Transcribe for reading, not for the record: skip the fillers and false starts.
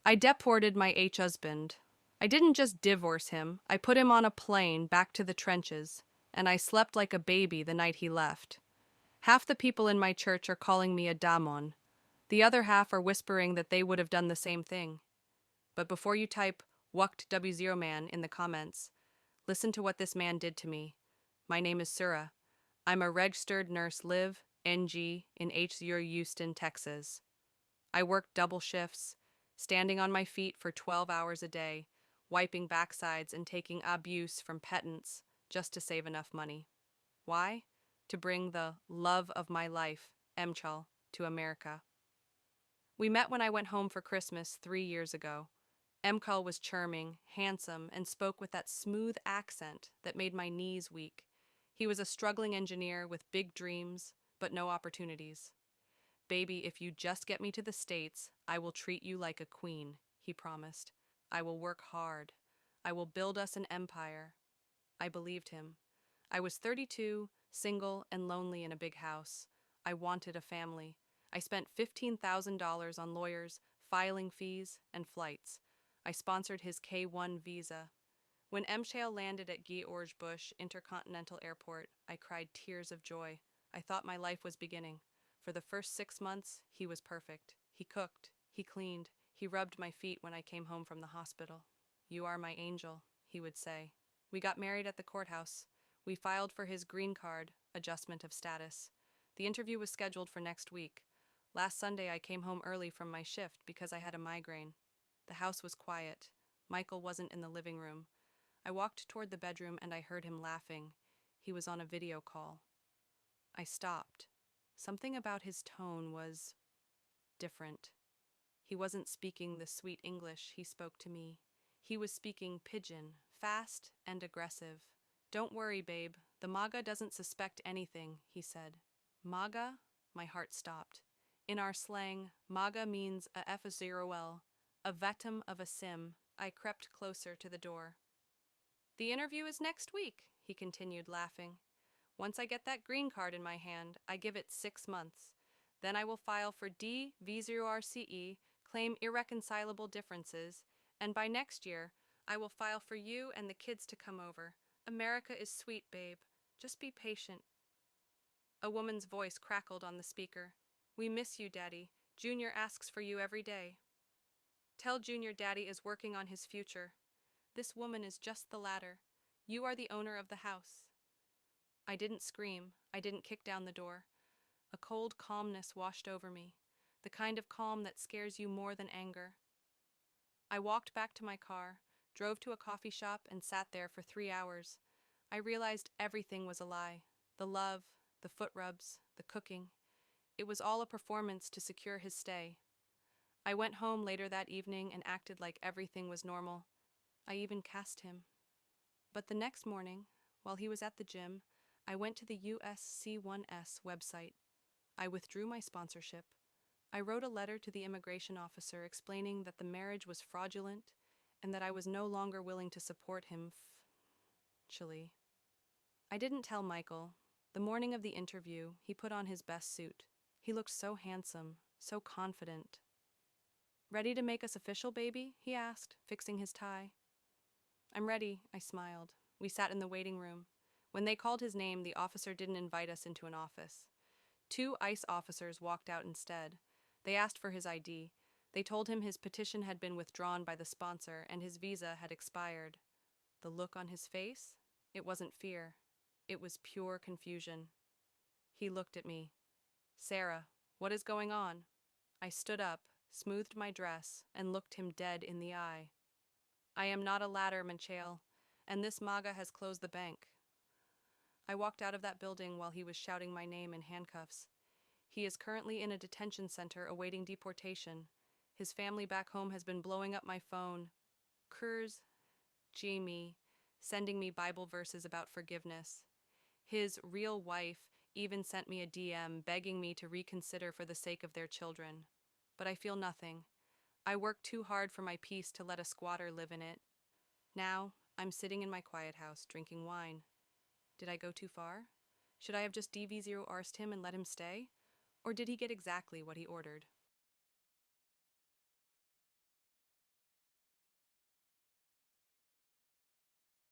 I deported my husband. I didn't just divorce him, I put him on a plane back to the trenches, and I slept like a baby the night he left. Half the people in my church are calling me a damon. The other half are whispering that they would have done the same thing. But before you type Wucht W0 man in the comments, listen to what this man did to me. My name is Sura. I'm a registered nurse live, NG, in H0 Houston, Texas. I worked double shifts, standing on my feet for 12 hours a day, wiping backsides and taking abuse from pedants just to save enough money. Why? To bring the love of my life, Emchal, to America. We met when I went home for Christmas 3 years ago. Emchal was charming, handsome, and spoke with that smooth accent that made my knees weak. He was a struggling engineer with big dreams, but no opportunities. Baby, if you just get me to the States, I will treat you like a queen, he promised. I will work hard. I will build us an empire. I believed him. I was 32, single, and lonely in a big house. I wanted a family. I spent $15,000 on lawyers, filing fees, and flights. I sponsored his K-1 visa. When Emshale landed at George Bush Intercontinental Airport, I cried tears of joy. I thought my life was beginning. For the first 6 months, he was perfect. He cooked, he cleaned, he rubbed my feet when I came home from the hospital. You are my angel, he would say. We got married at the courthouse. We filed for his green card, adjustment of status. The interview was scheduled for next week. Last Sunday, I came home early from my shift because I had a migraine. The house was quiet. Michael wasn't in the living room. I walked toward the bedroom and I heard him laughing. He was on a video call. I stopped. Something about his tone was different. He wasn't speaking the sweet English he spoke to me. He was speaking pidgin, fast and aggressive. Don't worry, babe. The MAGA doesn't suspect anything, he said. MAGA? My heart stopped. In our slang, MAGA means a F0L, a vetum of a sim. I crept closer to the door. The interview is next week, he continued, laughing. Once I get that green card in my hand, I give it 6 months. Then I will file for D-V0RCE, claim irreconcilable differences, and by next year, I will file for you and the kids to come over. America is sweet, babe. Just be patient. A woman's voice crackled on the speaker. We miss you, Daddy. Junior asks for you every day. Tell Junior Daddy is working on his future. This woman is just the latter. You are the owner of the house. I didn't scream. I didn't kick down the door. A cold calmness washed over me, the kind of calm that scares you more than anger. I walked back to my car, drove to a coffee shop, and sat there for 3 hours. I realized everything was a lie. The love, the foot rubs, the cooking. It was all a performance to secure his stay. I went home later that evening and acted like everything was normal. I even cast him. But the next morning, while he was at the gym, I went to the USC1S website. I withdrew my sponsorship. I wrote a letter to the immigration officer explaining that the marriage was fraudulent and that I was no longer willing to support him financially. I didn't tell Michael. The morning of the interview, he put on his best suit. He looked so handsome, so confident. Ready to make us official, baby? He asked, fixing his tie. I'm ready, I smiled. We sat in the waiting room. When they called his name, the officer didn't invite us into an office. 2 ICE officers walked out instead. They asked for his ID. They told him his petition had been withdrawn by the sponsor and his visa had expired. The look on his face? It wasn't fear. It was pure confusion. He looked at me. Sarah, what is going on? I stood up, smoothed my dress, and looked him dead in the eye. I am not a ladder, Manchael, and this MAGA has closed the bank. I walked out of that building while he was shouting my name in handcuffs. He is currently in a detention center awaiting deportation. His family back home has been blowing up my phone. Kurz, Jamie, sending me Bible verses about forgiveness. His real wife even sent me a DM begging me to reconsider for the sake of their children. But I feel nothing. I worked too hard for my peace to let a squatter live in it. Now, I'm sitting in my quiet house drinking wine. Did I go too far? Should I have just DV0R'd him and let him stay? Or did he get exactly what he ordered?